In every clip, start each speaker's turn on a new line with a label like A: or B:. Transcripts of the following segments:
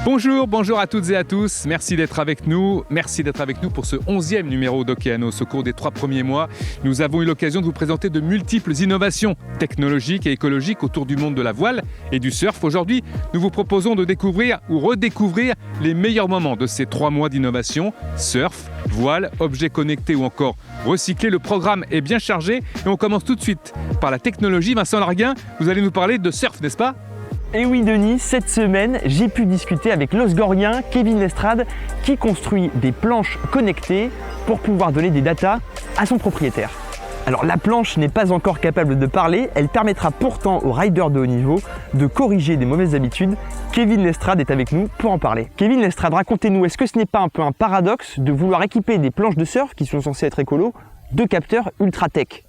A: Bonjour à toutes et à tous. Merci d'être avec nous. Merci d'être avec nous pour ce 11e numéro d'Océanos. Au cours des 3 premiers mois, nous avons eu l'occasion de vous présenter de multiples innovations technologiques et écologiques autour du monde de la voile et du surf. Aujourd'hui, nous vous proposons de découvrir ou redécouvrir les meilleurs moments de ces 3 mois d'innovation. Surf, voile, objets connectés ou encore recyclés. Le programme est bien chargé et on commence tout de suite par la technologie. Vincent Larguin, vous allez nous parler de surf, n'est-ce pas ?
B: Et oui Denis, cette semaine, j'ai pu discuter avec l'Osgorien Kevin Lestrade qui construit des planches connectées pour pouvoir donner des datas à son propriétaire. Alors la planche n'est pas encore capable de parler, elle permettra pourtant aux riders de haut niveau de corriger des mauvaises habitudes. Kevin Lestrade est avec nous pour en parler. Kevin Lestrade, racontez-nous, est-ce que ce n'est pas un peu un paradoxe de vouloir équiper des planches de surf qui sont censées être écolo de capteurs ultra tech ?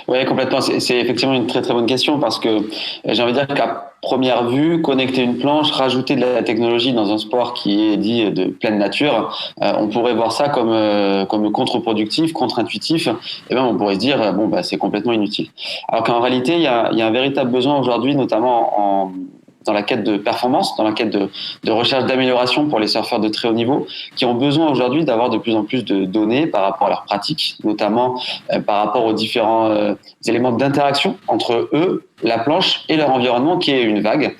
C: Oui, complètement. C'est effectivement une très très bonne question parce que j'ai envie de dire qu'à première vue, connecter une planche, rajouter de la technologie dans un sport qui est dit de pleine nature, on pourrait voir ça comme contre-productif, contre-intuitif. Et bien, on pourrait se dire c'est complètement inutile. Alors qu'en réalité, il y a un véritable besoin aujourd'hui, notamment dans la quête de performance, dans la quête de recherche d'amélioration pour les surfeurs de très haut niveau, qui ont besoin aujourd'hui d'avoir de plus en plus de données par rapport à leurs pratiques, notamment par rapport aux différents éléments d'interaction entre eux, la planche et leur environnement qui est une vague.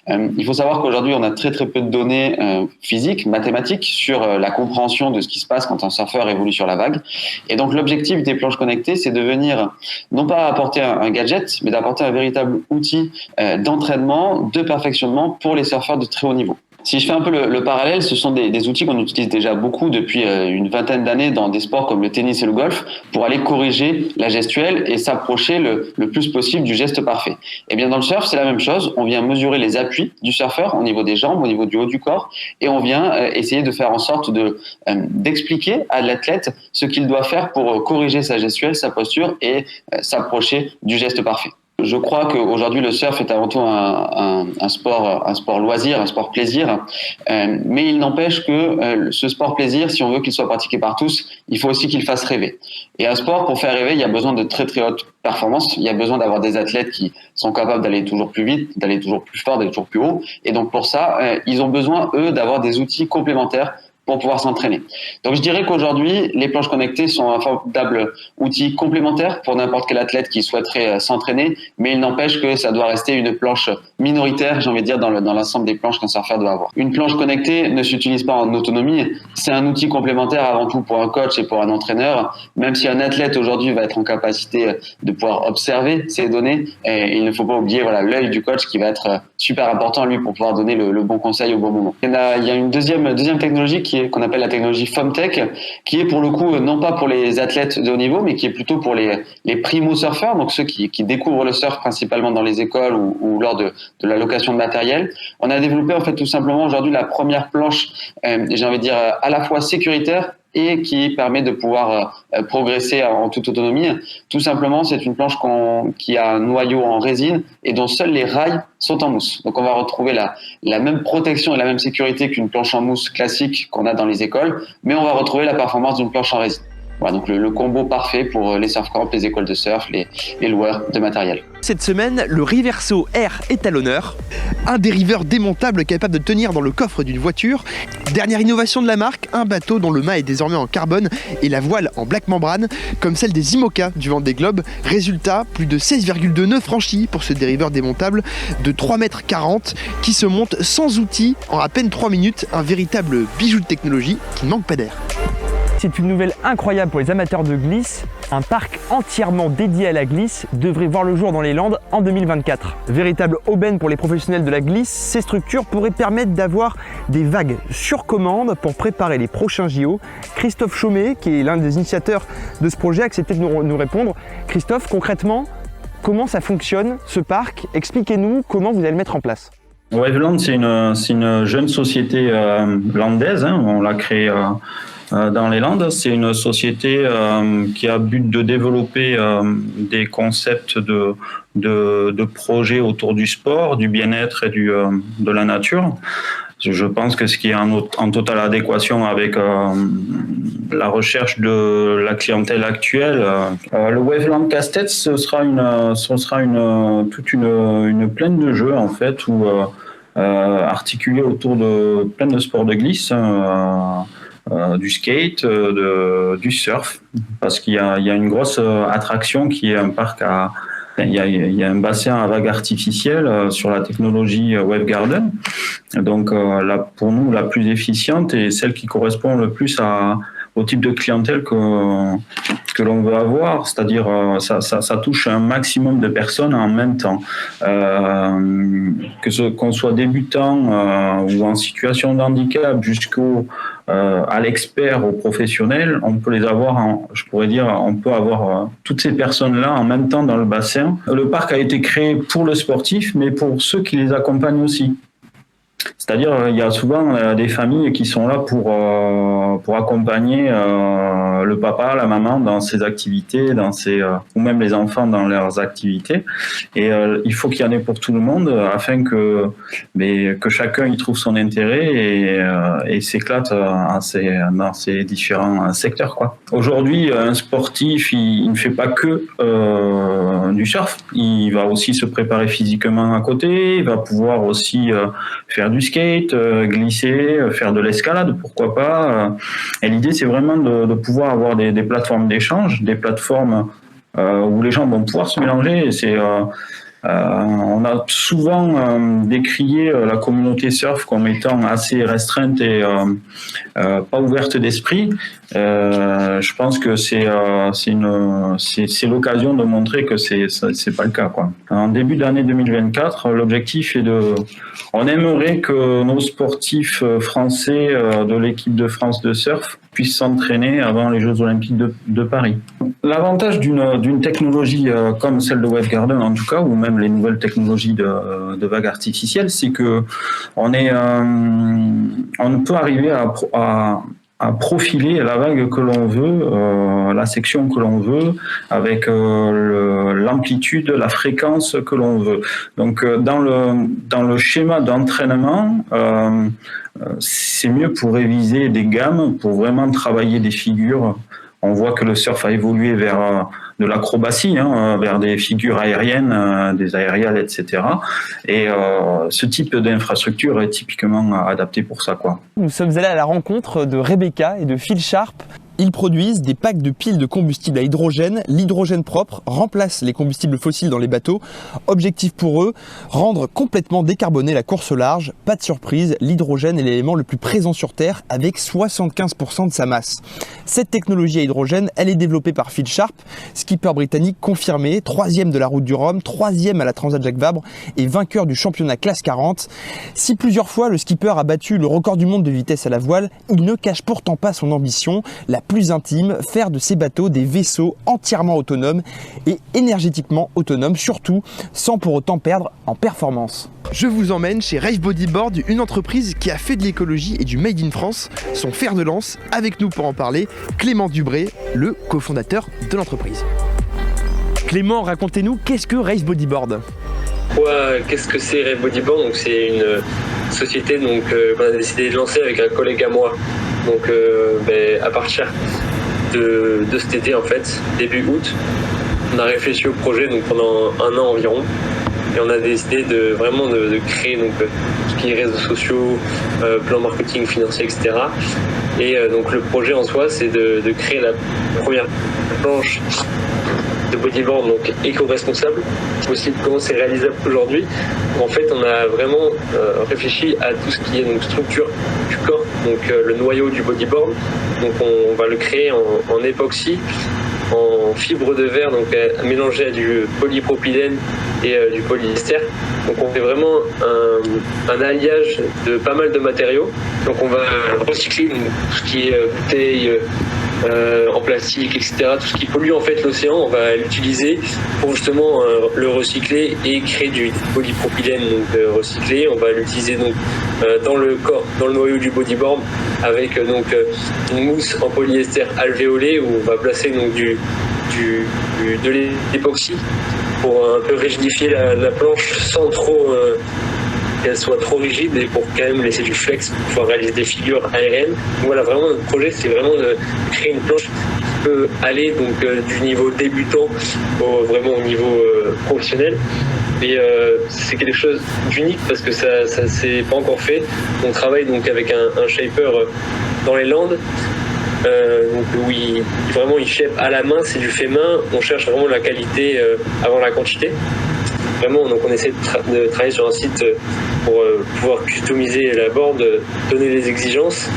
C: Il faut savoir qu'aujourd'hui, on a très très peu de données physiques, mathématiques sur la compréhension de ce qui se passe quand un surfeur évolue sur la vague. Et donc l'objectif des planches connectées, c'est de venir non pas apporter un gadget, mais d'apporter un véritable outil d'entraînement, de perfectionnement pour les surfeurs de très haut niveau. Si je fais un peu le parallèle, ce sont des outils qu'on utilise déjà beaucoup depuis une vingtaine d'années dans des sports comme le tennis et le golf pour aller corriger la gestuelle et s'approcher le plus possible du geste parfait. Et bien dans le surf, c'est la même chose. On vient mesurer les appuis du surfeur au niveau des jambes, au niveau du haut du corps et on vient essayer de faire en sorte d'expliquer à l'athlète ce qu'il doit faire pour corriger sa gestuelle, sa posture et s'approcher du geste parfait. Je crois qu'aujourd'hui le surf est avant tout un sport loisir, un sport plaisir, mais il n'empêche que ce sport plaisir, si on veut qu'il soit pratiqué par tous, il faut aussi qu'il fasse rêver. Et un sport, pour faire rêver, il y a besoin de très très haute performance. Il y a besoin d'avoir des athlètes qui sont capables d'aller toujours plus vite, d'aller toujours plus fort, d'aller toujours plus haut. Et donc pour ça, ils ont besoin eux d'avoir des outils complémentaires pour pouvoir s'entraîner. Donc je dirais qu'aujourd'hui, les planches connectées sont un formidable outil complémentaire pour n'importe quel athlète qui souhaiterait s'entraîner, mais il n'empêche que ça doit rester une planche minoritaire, j'ai envie de dire, dans l'ensemble des planches qu'un surfeur doit avoir. Une planche connectée ne s'utilise pas en autonomie, c'est un outil complémentaire avant tout pour un coach et pour un entraîneur, même si un athlète aujourd'hui va être en capacité de pouvoir observer ces données, et il ne faut pas oublier l'œil du coach qui va être super important lui pour pouvoir donner le bon conseil au bon moment. Il y a une deuxième technologie qu'on appelle la technologie FoamTech, qui est pour le coup non pas pour les athlètes de haut niveau, mais qui est plutôt pour les primo-surfeurs, donc ceux qui découvrent le surf principalement dans les écoles ou lors de la location de matériel. On a développé en fait tout simplement aujourd'hui la première planche, j'ai envie de dire à la fois sécuritaire et qui permet de pouvoir progresser en toute autonomie. Tout simplement, c'est une planche qui a un noyau en résine et dont seuls les rails sont en mousse. Donc on va retrouver la même protection et la même sécurité qu'une planche en mousse classique qu'on a dans les écoles, mais on va retrouver la performance d'une planche en résine. Voilà, donc le combo parfait pour les surf camps, les écoles de surf, les loueurs de matériel.
B: Cette semaine, le Riverso Air est à l'honneur. Un dériveur démontable capable de tenir dans le coffre d'une voiture. Dernière innovation de la marque, un bateau dont le mât est désormais en carbone et la voile en black membrane, comme celle des IMOCA du Vendée Globe. Résultat, plus de 16,2 nœuds franchis pour ce dériveur démontable de 3,40 m qui se monte sans outils en à peine 3 minutes. Un véritable bijou de technologie qui ne manque pas d'air. C'est une nouvelle incroyable pour les amateurs de glisse. Un parc entièrement dédié à la glisse devrait voir le jour dans les Landes en 2024. Véritable aubaine pour les professionnels de la glisse, ces structures pourraient permettre d'avoir des vagues sur commande pour préparer les prochains JO. Christophe Chaumet, qui est l'un des initiateurs de ce projet, a accepté de nous répondre. Christophe, concrètement, comment ça fonctionne ce parc ? Expliquez-nous comment vous allez le mettre en place.
D: Waveland, c'est une jeune société landaise, on l'a créée dans les Landes. C'est une société qui a but de développer des concepts de projets autour du sport, du bien-être et de la nature. Je pense que ce qui est en totale adéquation avec la recherche de la clientèle actuelle. Le Waveland Casse-Tête, ce sera toute une plaine de jeux en fait où articulé autour de plein de sports de glisse, du skate, du surf, parce qu'il y a une grosse attraction qui est un parc il y a un bassin à vagues artificielles sur la technologie Wave Garden. Donc pour nous, la plus efficiente et celle qui correspond le plus au type de clientèle que l'on veut avoir, c'est-à-dire ça touche un maximum de personnes en même temps. Qu'on soit débutant ou en situation de handicap à l'expert, au professionnel, on peut les avoir, on peut avoir toutes ces personnes-là en même temps dans le bassin. Le parc a été créé pour le sportif, mais pour ceux qui les accompagnent aussi. C'est-à-dire, il y a souvent des familles qui sont là pour accompagner le papa, la maman dans ses activités, ou même les enfants dans leurs activités. Et il faut qu'il y en ait pour tout le monde afin que chacun y trouve son intérêt et s'éclate dans ces différents secteurs, quoi. Aujourd'hui, un sportif, il ne fait pas que du surf. Il va aussi se préparer physiquement à côté. Il va pouvoir aussi faire du skate, glisser, faire de l'escalade, pourquoi pas. Et l'idée, c'est vraiment de pouvoir avoir des plateformes d'échange, des plateformes où les gens vont pouvoir se mélanger. On a souvent décrié la communauté surf comme étant assez restreinte et pas ouverte d'esprit. Je pense que c'est l'occasion de montrer que c'est pas le cas, quoi. En début d'année 2024, l'objectif est on aimerait que nos sportifs français de l'équipe de France de surf puissent s'entraîner avant les Jeux Olympiques de Paris. L'avantage d'une technologie comme celle de Wave Garden, en tout cas, ou même les nouvelles technologies de vagues artificielles, c'est que on peut arriver à profiler la vague que l'on veut, la section que l'on veut, avec l'amplitude, la fréquence que l'on veut. Donc dans le schéma d'entraînement, c'est mieux pour réviser des gammes, pour vraiment travailler des figures. On voit que le surf a évolué vers de l'acrobatie, vers des figures aériennes, des aériales, etc. Et ce type d'infrastructure est typiquement adapté pour ça, quoi.
B: Nous sommes allés à la rencontre de Rebecca et de Phil Sharp. Ils produisent des packs de piles de combustible à hydrogène. L'hydrogène propre remplace les combustibles fossiles dans les bateaux. Objectif pour eux, rendre complètement décarboné la course au large. Pas de surprise, l'hydrogène est l'élément le plus présent sur Terre avec 75% de sa masse. Cette technologie à hydrogène, elle est développée par Phil Sharp, skipper britannique confirmé, 3e de la route du Rhum, 3e à la Transat Jacques Vabre et vainqueur du championnat classe 40. Si plusieurs fois le skipper a battu le record du monde de vitesse à la voile, il ne cache pourtant pas son ambition, la plus intime, faire de ces bateaux des vaisseaux entièrement autonomes et énergétiquement autonomes, surtout sans pour autant perdre en performance. Je vous emmène chez Rave Bodyboard, une entreprise qui a fait de l'écologie et du Made in France son fer de lance. Avec nous pour en parler, Clément Dubré, le cofondateur de l'entreprise. Clément, racontez-nous, qu'est-ce que Rave Bodyboard ?
E: Qu'est-ce que c'est Rave Bodyboard ? Donc, c'est une société qu'on a décidé de lancer avec un collègue à moi. Donc à partir de cet été, en fait, début août, on a réfléchi au projet pendant 1 an environ. Et on a décidé de créer tout ce qui est réseaux sociaux, plan marketing, financier, etc. Et donc le projet en soi, c'est de créer la première planche de bodyboard éco-responsable. Aussi comment c'est réalisable aujourd'hui. En fait, on a vraiment réfléchi à tout ce qui est structure du corps, le noyau du bodyboard. Donc on va le créer en époxy, en fibre de verre, mélangé à du polypropylène et du polyester. Donc on fait vraiment un alliage de pas mal de matériaux. Donc on va recycler tout ce qui est bouteilles en plastique, etc. Tout ce qui pollue en fait l'océan, on va l'utiliser pour justement le recycler et créer du polypropylène recyclé. On va l'utiliser dans le corps, dans le noyau du bodyboard avec une mousse en polyester alvéolé où on va placer de l'époxy pour un peu rigidifier la planche sans trop qu'elle soit trop rigide et pour quand même laisser du flex pour pouvoir réaliser des figures aériennes. Donc voilà, vraiment notre projet c'est vraiment de créer une planche qui peut aller donc du niveau débutant vraiment au niveau professionnel. Et c'est quelque chose d'unique parce que ça s'est pas encore fait. On travaille donc avec un shaper dans les Landes. Donc oui, vraiment il shape à la main, c'est du fait main. On cherche vraiment la qualité avant la quantité. Vraiment, donc on essaie de travailler sur un site pour pouvoir customiser la board, donner des exigences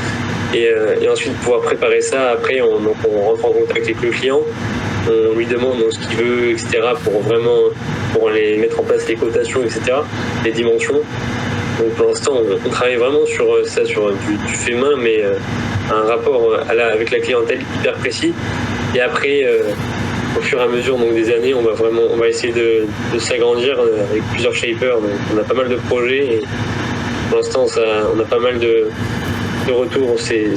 E: et ensuite pouvoir préparer ça. Après, on rentre en contact avec le client, on lui demande ce qu'il veut, etc. pour les mettre en place les cotations, etc. Les dimensions. Donc pour l'instant, on travaille vraiment sur ça, sur du fait main, mais un rapport avec la clientèle hyper précis. Et après, au fur et à mesure donc, des années, on va essayer de s'agrandir avec plusieurs shapers. Donc, on a pas mal de projets et pour l'instant, on a pas mal de retours, c'est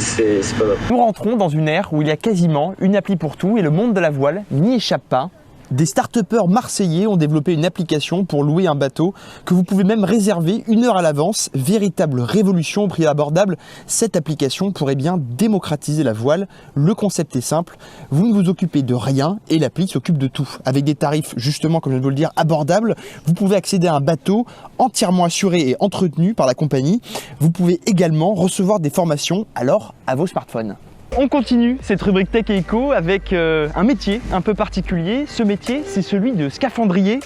E: pas mal.
B: Nous rentrons dans une ère où il y a quasiment une appli pour tout et le monde de la voile n'y échappe pas. Des start-upers marseillais ont développé une application pour louer un bateau que vous pouvez même réserver 1 heure à l'avance. Véritable révolution au prix abordable. Cette application pourrait bien démocratiser la voile. Le concept est simple, vous ne vous occupez de rien et l'appli s'occupe de tout. Avec des tarifs justement, comme je viens de vous le dire, abordables, vous pouvez accéder à un bateau entièrement assuré et entretenu par la compagnie. Vous pouvez également recevoir des formations alors à vos smartphones. On continue cette rubrique Tech et Eco avec un métier un peu particulier. Ce métier, c'est celui de scaphandrier.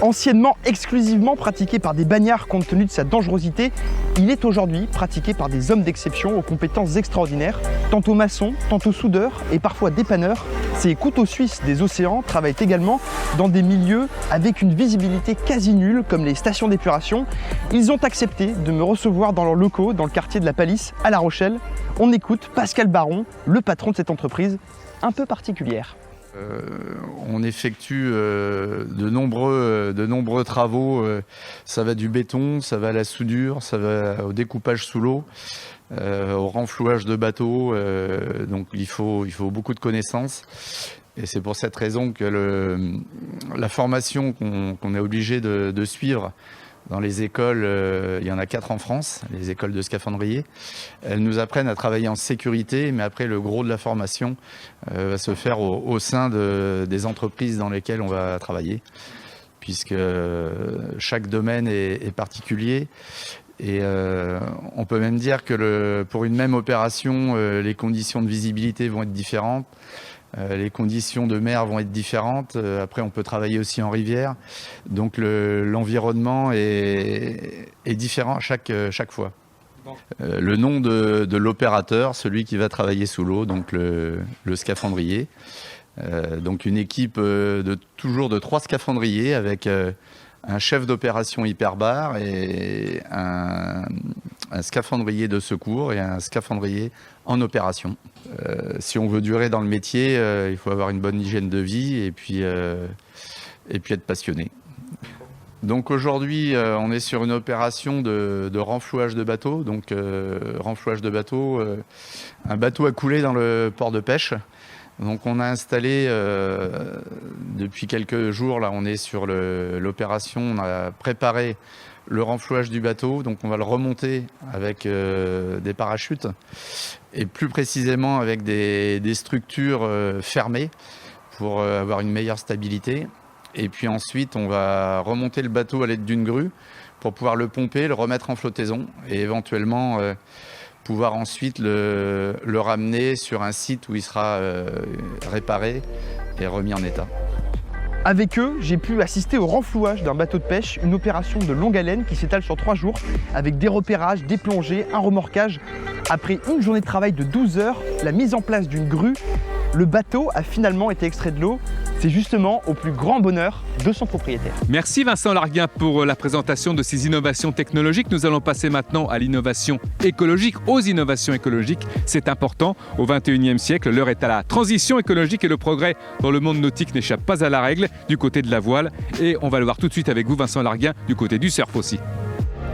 B: Anciennement exclusivement pratiqué par des bagnards compte tenu de sa dangerosité, il est aujourd'hui pratiqué par des hommes d'exception aux compétences extraordinaires, tantôt maçons, tantôt soudeurs et parfois dépanneurs. Ces couteaux suisses des océans travaillent également dans des milieux avec une visibilité quasi nulle comme les stations d'épuration. Ils ont accepté de me recevoir dans leurs locaux dans le quartier de la Palisse à La Rochelle. On écoute Pascal Baron, le patron de cette entreprise un peu particulière.
F: On effectue de nombreux travaux. Ça va du béton, ça va à la soudure, ça va au découpage sous l'eau, au renflouage de bateaux. Donc il faut beaucoup de connaissances. Et c'est pour cette raison que la formation qu'on est obligé de suivre dans les écoles, il y en a 4 en France, les écoles de scaphandrier. Elles nous apprennent à travailler en sécurité, mais après le gros de la formation va se faire au sein des entreprises dans lesquelles on va travailler, puisque chaque domaine est particulier. Et on peut même dire que pour une même opération, les conditions de visibilité vont être différentes. Les conditions de mer vont être différentes. Après, on peut travailler aussi en rivière. Donc, l'environnement est différent chaque fois. Le nom de l'opérateur, celui qui va travailler sous l'eau, donc le scaphandrier. Donc, une équipe toujours de 3 scaphandriers avec un chef d'opération hyperbar et un scaphandrier de secours et un scaphandrier en opération. Si on veut durer dans le métier, il faut avoir une bonne hygiène de vie et puis être passionné. Donc aujourd'hui, on est sur une opération de renflouage de bateau. Donc renflouage de bateau, un bateau a coulé dans le port de pêche. Donc on a installé depuis quelques jours, là on est sur l'opération, on a préparé le renflouage du bateau, donc on va le remonter avec des parachutes et plus précisément avec des structures fermées pour avoir une meilleure stabilité. Et puis ensuite on va remonter le bateau à l'aide d'une grue pour pouvoir le pomper, le remettre en flottaison et éventuellement pouvoir ensuite le ramener sur un site où il sera réparé et remis en état.
B: Avec eux, j'ai pu assister au renflouage d'un bateau de pêche, une opération de longue haleine qui s'étale sur 3 jours, avec des repérages, des plongées, un remorquage. Après une journée de travail de 12 heures, la mise en place d'une grue, le bateau a finalement été extrait de l'eau. C'est justement au plus grand bonheur de son propriétaire.
A: Merci Vincent Larguin pour la présentation de ces innovations technologiques. Nous allons passer maintenant à l'innovation écologique, aux innovations écologiques. C'est important. Au XXIe siècle, l'heure est à la transition écologique et le progrès dans le monde nautique n'échappe pas à la règle du côté de la voile. Et on va le voir tout de suite avec vous, Vincent Larguin, du côté du surf aussi.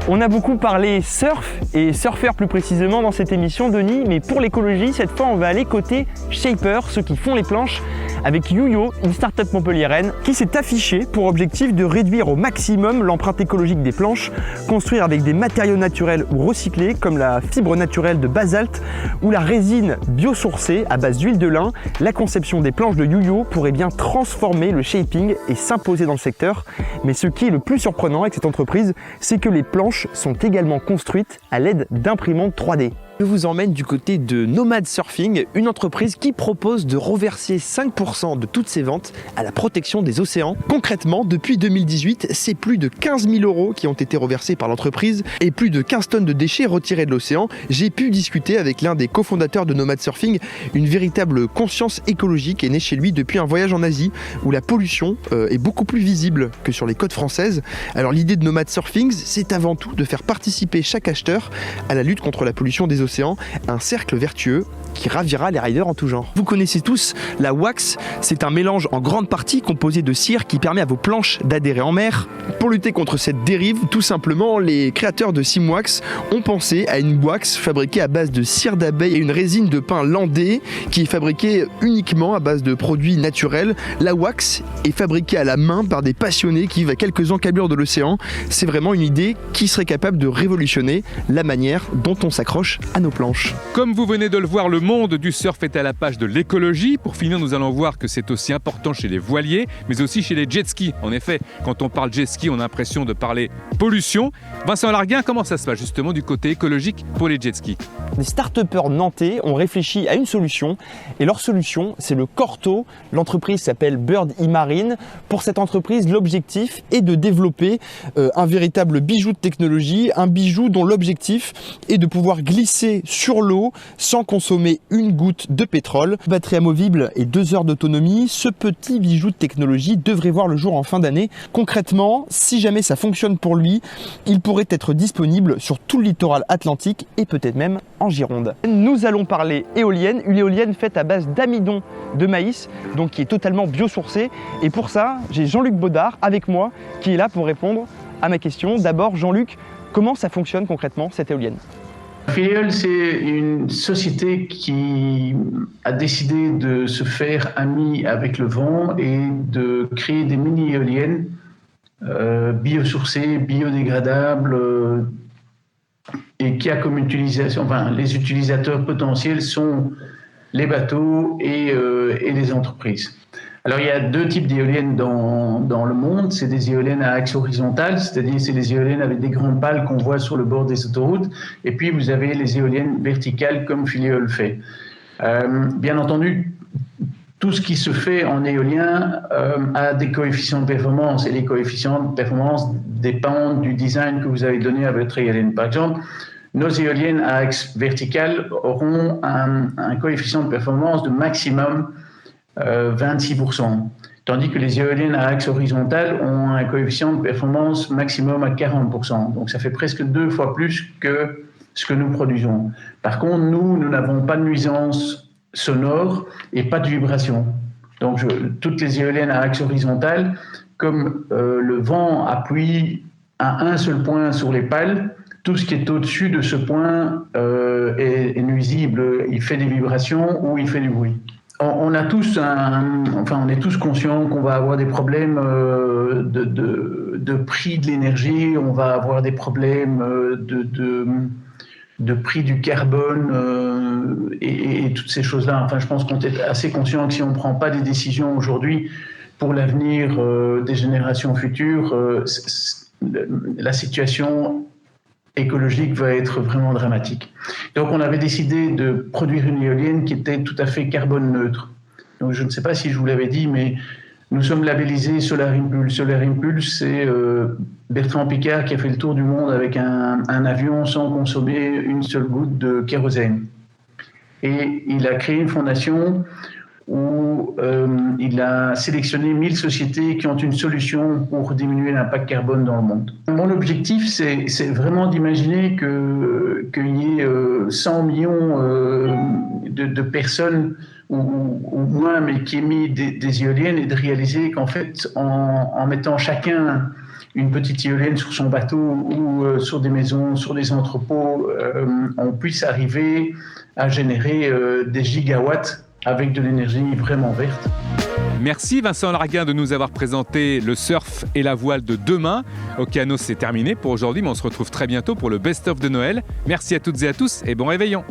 B: On a beaucoup parlé surf et surfeur plus précisément dans cette émission, Denis, mais pour l'écologie, cette fois on va aller côté shaper, ceux qui font les planches, avec Youyo, une start-up montpelliéraine qui s'est affichée pour objectif de réduire au maximum l'empreinte écologique des planches, construire avec des matériaux naturels ou recyclés comme la fibre naturelle de basalte ou la résine biosourcée à base d'huile de lin. La conception des planches de Youyo pourrait bien transformer le shaping et s'imposer dans le secteur. Mais ce qui est le plus surprenant avec cette entreprise, c'est que les planches sont également construites à l'aide d'imprimantes 3D. Je vous emmène du côté de Nomad Surfing, une entreprise qui propose de reverser 5% de toutes ses ventes à la protection des océans. Concrètement, depuis 2018, c'est plus de 15 000 € qui ont été reversés par l'entreprise et plus de 15 tonnes de déchets retirés de l'océan. J'ai pu discuter avec l'un des cofondateurs de Nomad Surfing. Une véritable conscience écologique est née chez lui depuis un voyage en Asie où la pollution est beaucoup plus visible que sur les côtes françaises. Alors l'idée de Nomad Surfing, c'est avant tout de faire participer chaque acheteur à la lutte contre la pollution des océans. Un cercle vertueux qui ravira les riders en tout genre. Vous connaissez tous la wax, c'est un mélange en grande partie composé de cire qui permet à vos planches d'adhérer en mer. Pour lutter contre cette dérive, tout simplement, les créateurs de Simwax ont pensé à une wax fabriquée à base de cire d'abeille et une résine de pin landais qui est fabriquée uniquement à base de produits naturels. La wax est fabriquée à la main par des passionnés qui vivent à quelques encablures de l'océan. C'est vraiment une idée qui serait capable de révolutionner la manière dont on s'accroche à nos planches.
A: Comme vous venez de le voir, le monde du surf est à la page de l'écologie. Pour finir, nous allons voir que c'est aussi important chez les voiliers, mais aussi chez les jet skis. En effet, quand on parle jet ski, on a l'impression de parler pollution. Vincent Larguin, comment ça se passe justement du côté écologique pour les jet skis?
B: Des start-upers nantais ont réfléchi à une solution et leur solution, c'est le Corto. L'entreprise s'appelle Bird E-Marine. Pour cette entreprise, l'objectif est de développer un véritable bijou de technologie, un bijou dont l'objectif est de pouvoir glisser sur l'eau sans consommer une goutte de pétrole. Batterie amovible et 2 heures d'autonomie, ce petit bijou de technologie devrait voir le jour en fin d'année. Concrètement, si jamais ça fonctionne pour lui, il pourrait être disponible sur tout le littoral atlantique et peut-être même en Gironde. Nous allons parler éolienne, une éolienne faite à base d'amidon de maïs, donc qui est totalement biosourcée. Et pour ça, j'ai Jean-Luc Baudard avec moi qui est là pour répondre à ma question. D'abord, Jean-Luc, comment ça fonctionne concrètement cette éolienne?
G: Filiol, c'est une société qui a décidé de se faire amie avec le vent et de créer des mini-éoliennes biosourcées, biodégradables et qui a comme utilisation, enfin, les utilisateurs potentiels sont les bateaux et les entreprises. Alors, il y a 2 types d'éoliennes dans le monde. C'est des éoliennes à axe horizontal, c'est-à-dire c'est des éoliennes avec des grandes pales qu'on voit sur le bord des autoroutes. Et puis, vous avez les éoliennes verticales comme Filiol fait. Bien entendu, tout ce qui se fait en éolien a des coefficients de performance. Et les coefficients de performance dépendent du design que vous avez donné à votre éolienne. Par exemple, nos éoliennes à axe vertical auront un coefficient de performance de maximum 26%, tandis que les éoliennes à axe horizontal ont un coefficient de performance maximum à 40%. Donc ça fait presque 2 fois plus que ce que nous produisons. Par contre, nous n'avons pas de nuisance sonore et pas de vibration. Donc toutes les éoliennes à axe horizontal, comme le vent appuie à un seul point sur les pales, tout ce qui est au-dessus de ce point est nuisible. Il fait des vibrations ou il fait du bruit. On a tous on est tous conscients qu'on va avoir des problèmes de prix de l'énergie, on va avoir des problèmes de prix du carbone et toutes ces choses-là. Enfin, je pense qu'on est assez conscient que si on ne prend pas des décisions aujourd'hui pour l'avenir des générations futures, la situation écologique va être vraiment dramatique. Donc on avait décidé de produire une éolienne qui était tout à fait carbone neutre. Donc je ne sais pas si je vous l'avais dit, mais nous sommes labellisés Solar Impulse. Solar Impulse, c'est Bertrand Piccard qui a fait le tour du monde avec un avion sans consommer une seule goutte de kérosène. Et il a créé une fondation où il a sélectionné 1000 sociétés qui ont une solution pour diminuer l'impact carbone dans le monde. Mon objectif, c'est vraiment d'imaginer qu'il y ait 100 millions de personnes, ou moins, mais qui émettent des éoliennes, et de réaliser qu'en fait, en mettant chacun une petite éolienne sur son bateau ou sur des maisons, sur des entrepôts, on puisse arriver à générer des gigawatts avec de l'énergie vraiment verte.
A: Merci Vincent Larguin de nous avoir présenté le surf et la voile de demain. Océanos, c'est terminé pour aujourd'hui, mais on se retrouve très bientôt pour le best-of de Noël. Merci à toutes et à tous et bon réveillon.